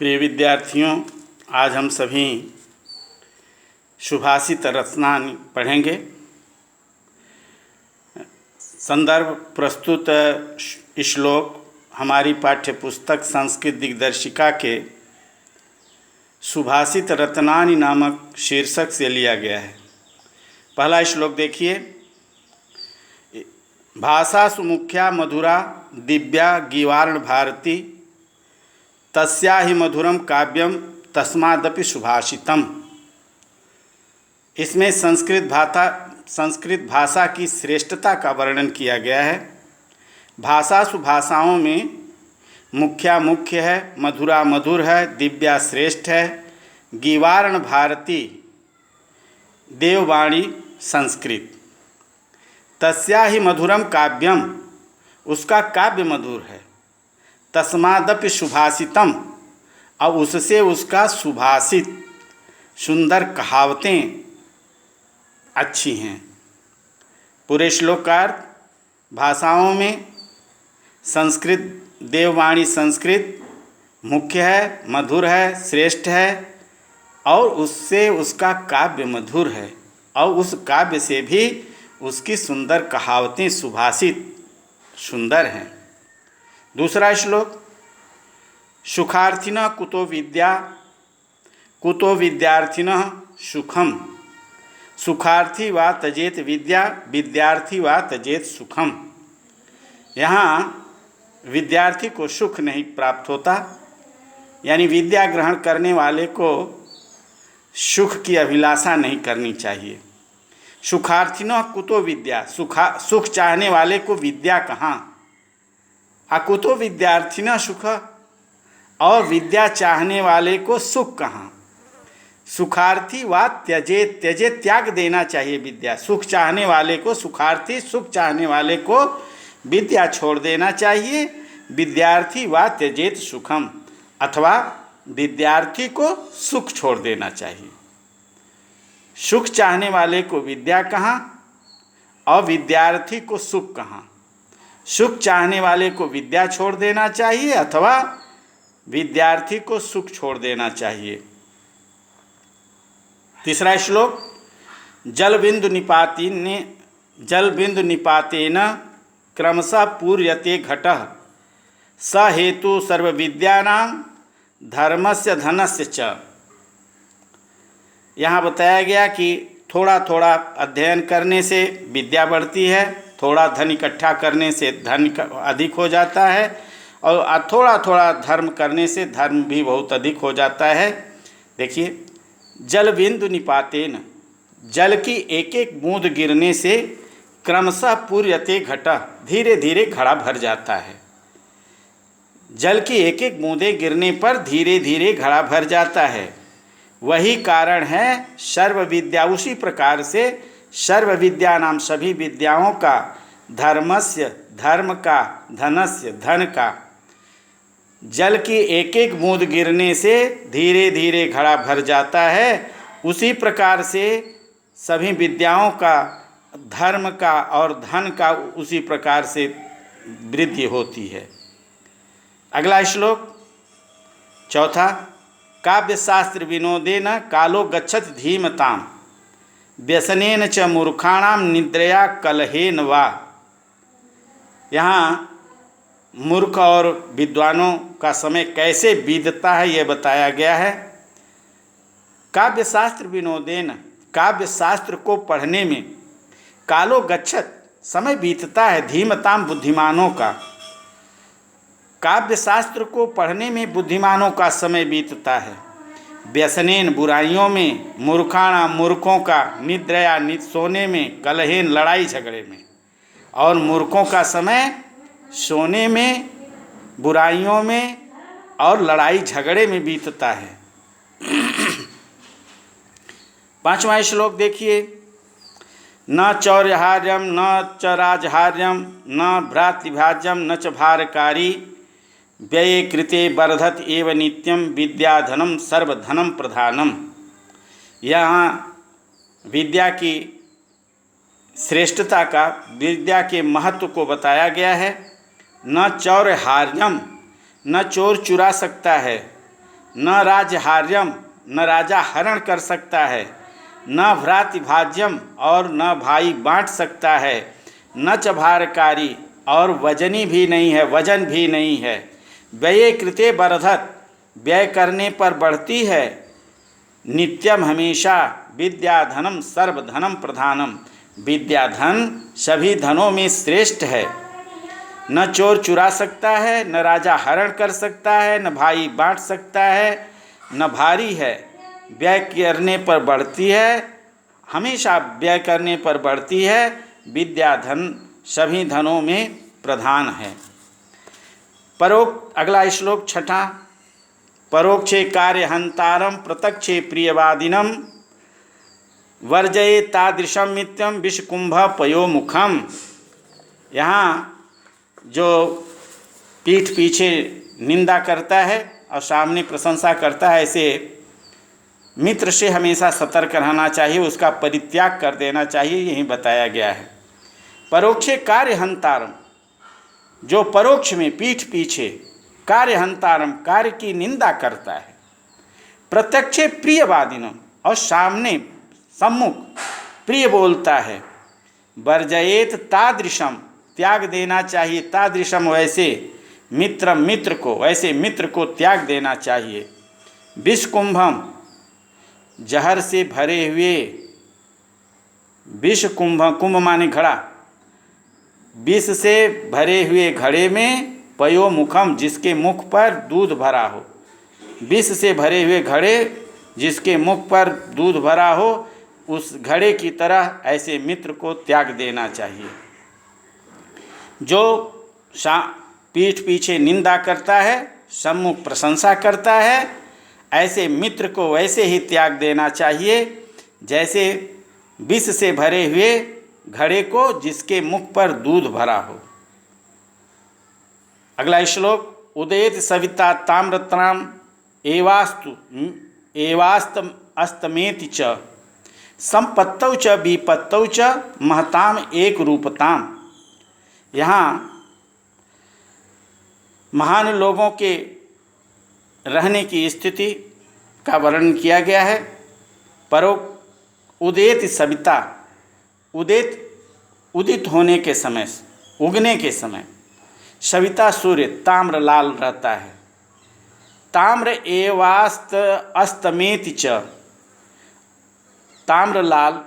प्रिय विद्यार्थियों, आज हम सभी सुभाषित रत्नानि पढ़ेंगे। संदर्भ प्रस्तुत श्लोक हमारी पाठ्य पुस्तक संस्कृत दिग्दर्शिका के सुभाषित रत्नानि नामक शीर्षक से लिया गया है। पहला श्लोक देखिए। भाषा सुमुख्या मधुरा दिव्या गीवार्ण भारती तस्या ही मधुरम काव्यम तस्मादपि सुभाषितम। इसमें संस्कृत भाषा की श्रेष्ठता का वर्णन किया गया है। भाषा सुभाषाओं में मुख्या मुख्य है, मधुरा मधुर है, दिव्या श्रेष्ठ है, गीवार्ण भारती देववाणी संस्कृत। तस्या ही मधुरम काव्यम, उसका काव्य मधुर है। तस्मादपि सुभाषितम, अब उससे उसका सुभाषित सुंदर कहावतें अच्छी हैं। पूरे श्लोक का अर्थ, भाषाओं में संस्कृत देववाणी संस्कृत मुख्य है, मधुर है, श्रेष्ठ है और उससे उसका काव्य मधुर है और उस काव्य से भी उसकी सुंदर कहावतें सुभाषित सुंदर हैं। दूसरा श्लोक। सुखार्थिनः कुतो विद्या कुतो विद्यार्थिनः सुखम। सुखार्थी वा तजेत विद्या विद्यार्थी वा तजेत सुखम। यहाँ विद्यार्थी को सुख नहीं प्राप्त होता, यानी विद्या ग्रहण करने वाले को सुख की अभिलाषा नहीं करनी चाहिए। सुखार्थिनः कुतो विद्या, सुख चाहने वाले को विद्या कहाँ। अकुतो विद्यार्थिनः सुख, और विद्या चाहने वाले को सुख कहाँ। सुखार्थी वा त्यजेत, त्यजेत त्याग देना चाहिए विद्या। सुख चाहने वाले को सुखार्थी, सुख चाहने वाले को विद्या छोड़ देना चाहिए। विद्यार्थी वा त्यजेत सुखम, अथवा विद्यार्थी को सुख छोड़ देना चाहिए। सुख चाहने वाले को विद्या कहाँ और विद्यार्थी को सुख कहाँ। सुख चाहने वाले को विद्या छोड़ देना चाहिए अथवा विद्यार्थी को सुख छोड़ देना चाहिए। तीसरा श्लोक। जल बिंदु निपातेन क्रमशः पूर्यते घटः स हेतु सर्वविद्यानां धर्मस्य धनस्य च। यहाँ बताया गया कि थोड़ा थोड़ा अध्ययन करने से विद्या बढ़ती है, थोड़ा धन इकट्ठा करने से धन अधिक हो जाता है और थोड़ा थोड़ा धर्म करने से धर्म भी बहुत अधिक हो जाता है। देखिए, जल बिंदु निपातेन, जल की एक एक बूंद गिरने से क्रमशः पूर्यते घटः, धीरे धीरे घड़ा भर जाता है। जल की एक एक बूंदें गिरने पर धीरे धीरे घड़ा भर जाता है। वही कारण है सर्व विद्या, उसी प्रकार से सर्व विद्या नाम सभी विद्याओं का, धर्मस्य धर्म का, धनस्य धन का, जल की एक एक बूंद गिरने से धीरे धीरे घड़ा भर जाता है। उसी प्रकार से सभी विद्याओं का, धर्म का और धन का उसी प्रकार से वृद्धि होती है। अगला श्लोक चौथा। काव्यशास्त्र विनोदेन कालो गच्छति धीमतां व्यसनेन च मूर्खाणां निद्रया कलहेन वा। यहाँ मूर्ख और विद्वानों का समय कैसे बीतता है यह बताया गया है। काव्यशास्त्र विनोदेन, काव्यशास्त्र को पढ़ने में, कालो गच्छत, समय बीतता है, धीमताम बुद्धिमानों का। काव्यशास्त्र को पढ़ने में बुद्धिमानों का समय बीतता है। व्यसनेन, बुराइयों में, मूर्खाणाम, मूर्खों का, निद्रया, सोने में, कलहेन, लड़ाई झगड़े में, और मूर्खों का समय सोने में, बुराइयों में और लड़ाई झगड़े में बीतता है। पांचवा श्लोक देखिए। न चौर्यहार्यम न च राजहार्यम न भ्रातृभाज्यम न च भारकारी व्यये कृते वर्धत एव नित्यम विद्याधनम सर्वधनम प्रधानम। यहाँ विद्या की श्रेष्ठता का, विद्या के महत्व को बताया गया है। न चौर्यहार्यम, न चोर चुरा सकता है, न राज्यहार्यम, न राजा हरण कर सकता है, न भ्रातृभाज्यम और न भाई बांट सकता है, न च भारकारी और वजनी भी नहीं है, वजन भी नहीं है। व्यये कृते वर्धत, व्यय करने पर बढ़ती है। नित्यम हमेशा, विद्याधनम सर्वधनम प्रधानम, विद्याधन सभी धनों में श्रेष्ठ है। न चोर चुरा सकता है, न राजा हरण कर सकता है, न भाई बांट सकता है, न भारी है। व्यय करने पर बढ़ती है, हमेशा व्यय करने पर बढ़ती है। विद्या धन सभी धनों में प्रधान है। अगला श्लोक छठा। परोक्षे कार्यहंतारम प्रत्यक्षे प्रियवादिनम वर्जये तादृशम नित्यम विषकुंभ पयोमुखम। यहाँ जो पीठ पीछे निंदा करता है और सामने प्रशंसा करता है, ऐसे मित्र से हमेशा सतर्क रहना चाहिए, उसका परित्याग कर देना चाहिए, यही बताया गया है। परोक्षे कार्यहंतारम, जो परोक्ष में पीठ पीछे कार्यहंतारम कार्य की निंदा करता है, प्रत्यक्षे प्रियवादिनम और सामने सम्मुख प्रिय बोलता है, वर्जयेत तादृशम त्याग देना चाहिए, तादृशम वैसे मित्र को, वैसे मित्र को त्याग देना चाहिए। विषकुंभम जहर से भरे हुए, विष कुंभ, कुंभ माने घड़ा, विष से भरे हुए घड़े में पयोमुखम जिसके मुख पर दूध भरा हो, विष से भरे हुए घड़े जिसके मुख पर दूध भरा हो, उस घड़े की तरह ऐसे मित्र को त्याग देना चाहिए। जो पीठ पीछे निंदा करता है, सम्मुख प्रशंसा करता है, ऐसे मित्र को वैसे ही त्याग देना चाहिए जैसे विष से भरे हुए घड़े को जिसके मुख पर दूध भरा हो। अगला श्लोक। उदेत सविता ताम्रत्राम एवास्त अस्तमेति च संपत्तौ च विपत्तौ च महताम एक रूपताम। यहाँ महान लोगों के रहने की स्थिति का वर्णन किया गया है। उदेत सविता, उदित होने के समय, उगने के समय सविता सूर्य ताम्र लाल रहता है। ताम्र एवास्त अस्तमेति च, ताम्र लाल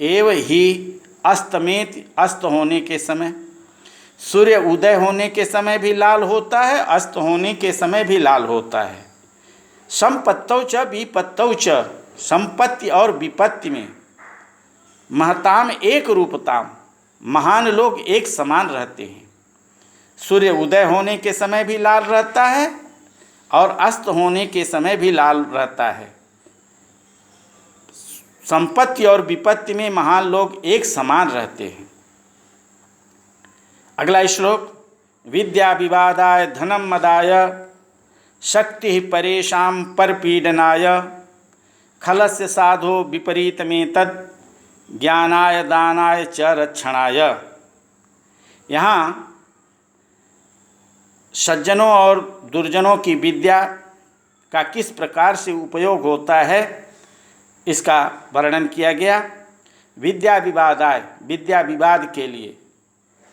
एव ही अस्तमेत अस्त होने के समय, सूर्य उदय होने के समय भी लाल होता है, अस्त होने के समय भी लाल होता है। संपत्तौ च विपत्तौ च, संपत्ति और विपत्ति में महताम एक रूपताम, महान लोग एक समान रहते हैं। सूर्य उदय होने के समय भी लाल रहता है और अस्त होने के समय भी लाल रहता है। संपत्ति और विपत्ति में महान लोग एक समान रहते हैं। अगला श्लोक। विद्या विवादाय धनम मदाय शक्ति परेशां परपीडनाय खलस्य साधो विपरीतमेतत् ज्ञानाय दानाय च रक्षणाय। यहाँ सज्जनों और दुर्जनों की विद्या का किस प्रकार से उपयोग होता है इसका वर्णन किया गया। विद्या विवादाय, विद्या विवाद के लिए।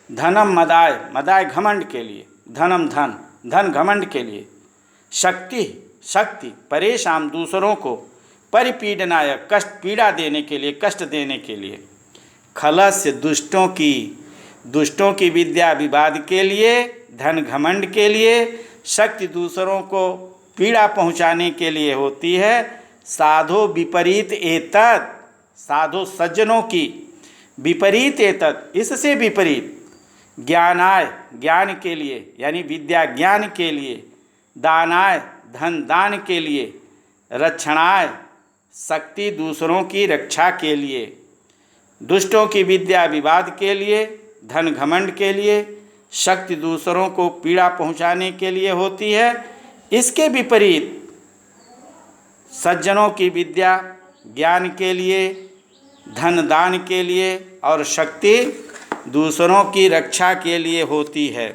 धनम मदाय, मदाय घमंड के लिए। धनम धन, धन घमंड के लिए। शक्ति, शक्ति परेशान दूसरों को, परिपीडनाय कष्ट, पीड़ा देने के लिए, कष्ट देने के लिए। खलस्य दुष्टों की विद्या विवाद के लिए, धन घमंड के लिए, शक्ति दूसरों को पीड़ा पहुँचाने के लिए होती है। साधो विपरीत एतत्, साधो सज्जनों की, विपरीत एतत् इससे विपरीत। ज्ञानाय, ज्ञान के लिए यानी विद्या ज्ञान के लिए। दानाय, धन दान के लिए। रक्षणाय, शक्ति दूसरों की रक्षा के लिए। दुष्टों की विद्या विवाद के लिए, धन घमंड के लिए, शक्ति दूसरों को पीड़ा पहुंचाने के लिए होती है। इसके विपरीत सज्जनों की विद्या ज्ञान के लिए, धन दान के लिए और शक्ति दूसरों की रक्षा के लिए होती है।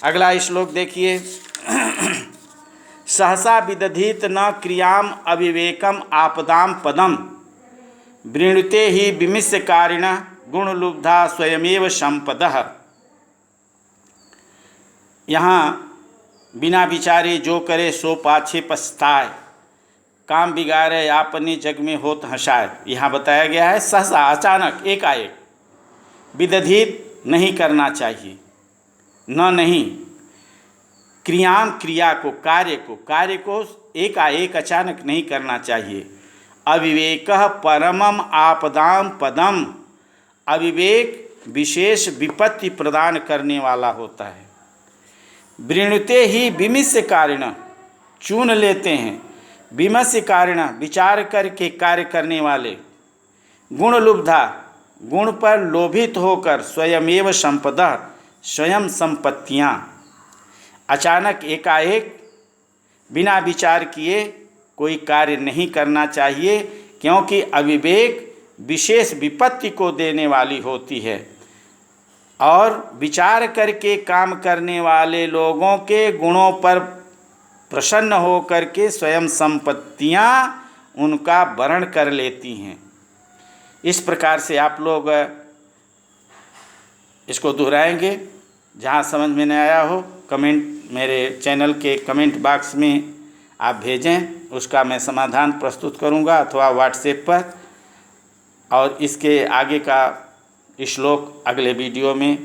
अगला श्लोक देखिए। सहसा विदधीत न क्रियाम अविवेकम आपदाम पदम वृणुते ही विमिष्यकारिण गुणलुब्धा स्वयमेव संपदः। यहाँ बिना विचारे जो करे सो पाछे पछताए, काम बिगाड़े आपने जग में होत हंसाए। यहाँ बताया गया है सहसा अचानक एकाएक, विदधित नहीं करना चाहिए, नहीं क्रियाम क्रिया को कार्य को एकाएक अचानक नहीं करना चाहिए। अविवेकः परमम आपदाम पदम, अविवेक विशेष विपत्ति प्रदान करने वाला होता है। वृणुते ही विमिष्य कारिण, चून लेते हैं, विमस्य कारिण विचार करके कार्य करने वाले, गुण लुब्धा गुण पर लोभित होकर, स्वयमेव संपदा स्वयं संपत्तियाँ। अचानक एकाएक बिना विचार किए कोई कार्य नहीं करना चाहिए, क्योंकि अविवेक विशेष विपत्ति को देने वाली होती है। और विचार करके काम करने वाले लोगों के गुणों पर प्रसन्न हो करके स्वयं संपत्तियां उनका वरण कर लेती हैं। इस प्रकार से आप लोग इसको दोहराएंगे। जहाँ समझ में नहीं आया हो कमेंट मेरे चैनल के कमेंट बॉक्स में आप भेजें, उसका मैं समाधान प्रस्तुत करूंगा अथवा व्हाट्सएप पर। और इसके आगे का श्लोक अगले वीडियो में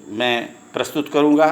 मैं प्रस्तुत करूंगा।